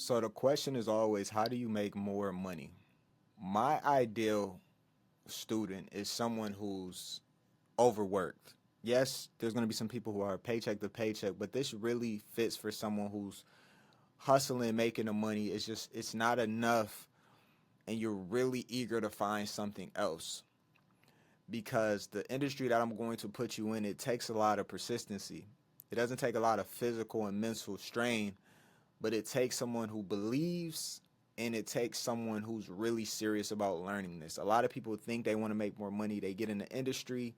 So the question is always, how do you make more money? My ideal student is someone who's overworked. Yes, there's going to be some people who are paycheck to paycheck, but this really fits for someone who's hustling, making the money. It's not enough, and you're really eager to find something else. Because the industry that I'm going to put you in, it takes a lot of persistency. It doesn't take a lot of physical and mental strain, but it takes someone who believes, and it takes someone who's really serious about learning this. A lot of people think they want to make more money. They get in the industry,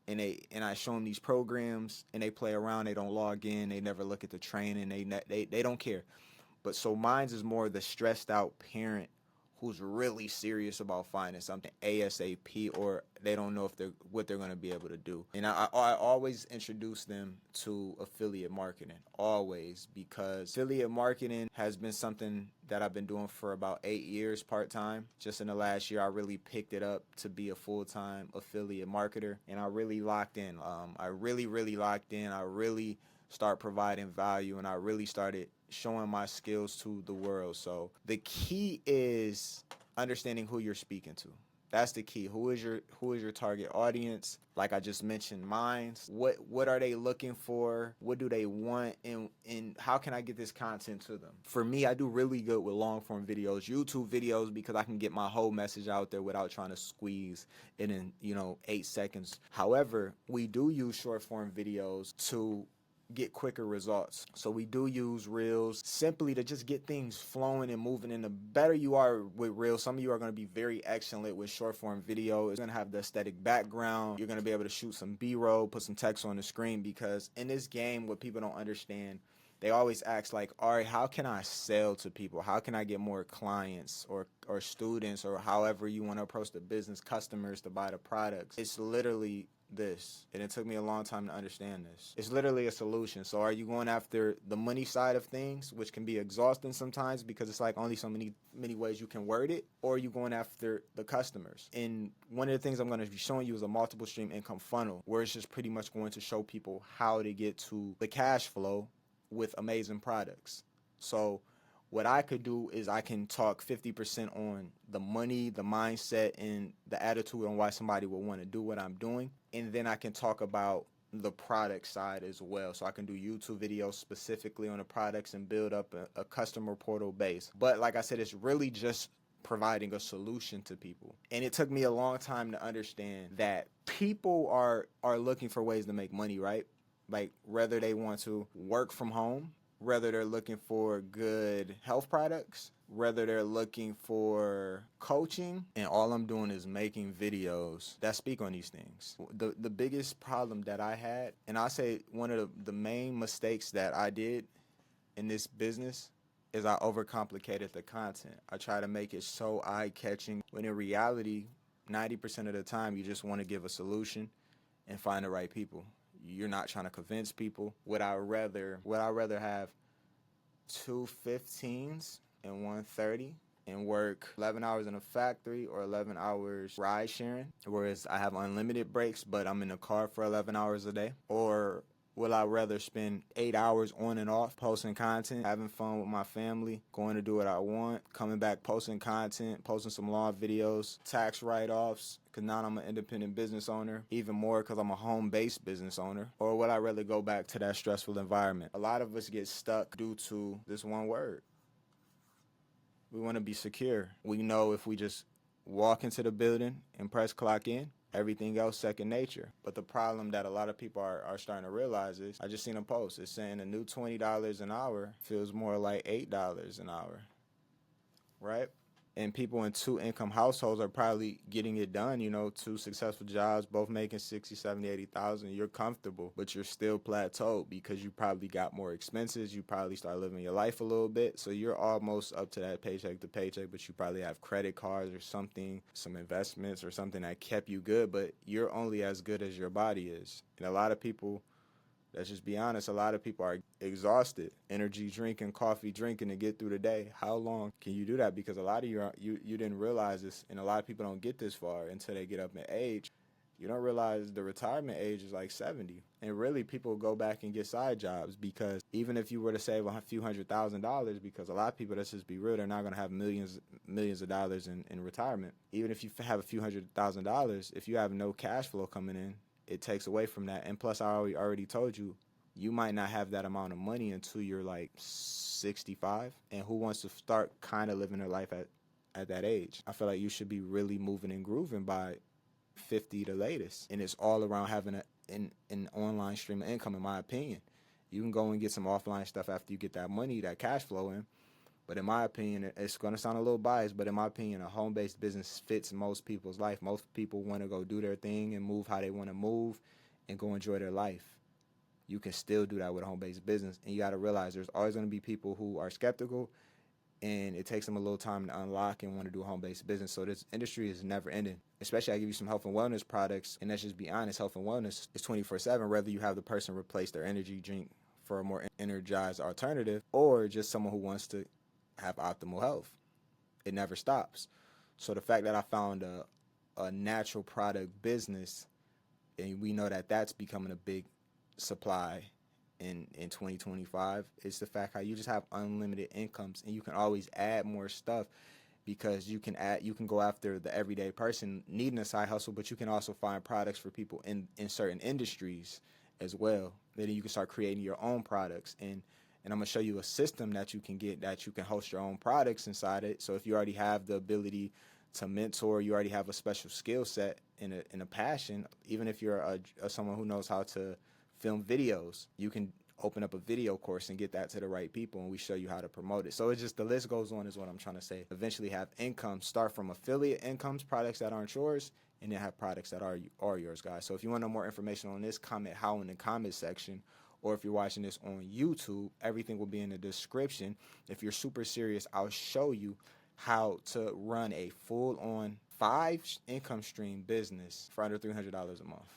and I show them these programs, and they play around. They don't log in. They never look at the training. They don't care. But so mine's is more the stressed out parent who's really serious about finding something ASAP, or they don't know if they're what they're going to be able to do. And I always introduce them to affiliate marketing, always, because affiliate marketing has been something that I've been doing for about 8 years part-time. Just in the last year, I really picked it up to be a full-time affiliate marketer, and I really locked in. I really locked in. I really start providing value, and I really started showing my skills to the world. So the key is understanding who you're speaking to. That's the key. Who is your target audience? Like I just mentioned, mine's. What are they looking for? What do they want? And how can I get this content to them? For me, I do really good with long form videos, YouTube videos, because I can get my whole message out there without trying to squeeze it in, 8 seconds. However, we do use short form videos to get quicker results. So we do use reels simply to just get things flowing and moving. And the better you are with reels, some of you are going to be very excellent with short form video. It's going to have the aesthetic background. You're going to be able to shoot some B-roll, put some text on the screen, because in this game, what people don't understand, they always ask like, all right, how can I sell to people? How can I get more clients or students, or however you want to approach the business, customers to buy the products? It's literally this, and it took me a long time to understand this. It's literally a solution. So are you going after the money side of things, which can be exhausting sometimes because it's like only so many ways you can word it, or are you going after the customers? And one of the things I'm going to be showing you is a multiple stream income funnel, where it's just pretty much going to show people how to get to the cash flow with amazing products. So what I could do is I can talk 50% on the money, the mindset, and the attitude on why somebody would want to do what I'm doing. And then I can talk about the product side as well. So I can do YouTube videos specifically on the products and build up a customer portal base. But like I said, it's really just providing a solution to people. And it took me a long time to understand that people are looking for ways to make money, right? Like whether they want to work from home, whether they're looking for good health products, whether they're looking for coaching, and all I'm doing is making videos that speak on these things. The biggest problem that I had, and I say one of the main mistakes that I did in this business, is I overcomplicated the content. I try to make it so eye-catching, when in reality, 90% of the time, you just want to give a solution and find the right people. You're not trying to convince people. Would I rather have two 15s and one 30 and work 11 hours in a factory, or 11 hours ride sharing, whereas I have unlimited breaks, but I'm in the car for 11 hours a day? Or will I rather spend 8 hours on and off posting content, having fun with my family, going to do what I want, coming back, posting content, posting some law videos, tax write-offs, because now I'm an independent business owner, even more because I'm a home-based business owner? Or would I rather go back to that stressful environment? A lot of us get stuck due to this one word. We want to be secure. We know if we just walk into the building and press clock in, everything else second nature. But the problem that a lot of people are starting to realize is, I just seen a post. It's saying a new $20 an hour feels more like $8 an hour, right? And people in two income households are probably getting it done, two successful jobs, both making 60, 70, 80,000. You're comfortable, but you're still plateaued because you probably got more expenses. You probably start living your life a little bit. So you're almost up to that paycheck to paycheck, but you probably have credit cards or something, some investments or something that kept you good, but you're only as good as your body is. And a lot of people, let's just be honest, a lot of people are exhausted, energy drinking, coffee drinking to get through the day. How long can you do that? Because a lot of you didn't realize this, and a lot of people don't get this far until they get up in age. You don't realize the retirement age is like 70. And really, people go back and get side jobs because even if you were to save a few $100,000, because a lot of people, let's just be real, they're not going to have millions of dollars in retirement. Even if you have a few $100,000, if you have no cash flow coming in, it takes away from that. And plus, I already told you, you might not have that amount of money until you're like 65. And who wants to start kind of living their life at that age? I feel like you should be really moving and grooving by 50 the latest. And it's all around having an online stream of income, in my opinion. You can go and get some offline stuff after you get that money, that cash flow in. But in my opinion, it's going to sound a little biased, but in my opinion, a home-based business fits most people's life. Most people want to go do their thing and move how they want to move and go enjoy their life. You can still do that with a home-based business. And you got to realize there's always going to be people who are skeptical, and it takes them a little time to unlock and want to do a home-based business. So this industry is never ending. Especially, I give you some health and wellness products, and let's just be honest, health and wellness is 24/7, whether you have the person replace their energy drink for a more energized alternative or just someone who wants to have optimal health. It never stops. So the fact that I found a natural product business, and we know that that's becoming a big supply in 2025, is the fact how you just have unlimited incomes and you can always add more stuff because you can go after the everyday person needing a side hustle, but you can also find products for people in certain industries as well. Then you can start creating your own products, and I'm gonna show you a system that you can get that you can host your own products inside it. So if you already have the ability to mentor, you already have a special skill set and a passion. Even if you're someone who knows how to film videos, you can open up a video course and get that to the right people, and we show you how to promote it. So it's just, the list goes on is what I'm trying to say. Eventually have income, start from affiliate incomes, products that aren't yours, and then have products that are yours, guys. So if you want to know more information on this, comment how in the comment section, or if you're watching this on YouTube, everything will be in the description. If you're super serious, I'll show you how to run a full-on 5 income stream business for under $300 a month.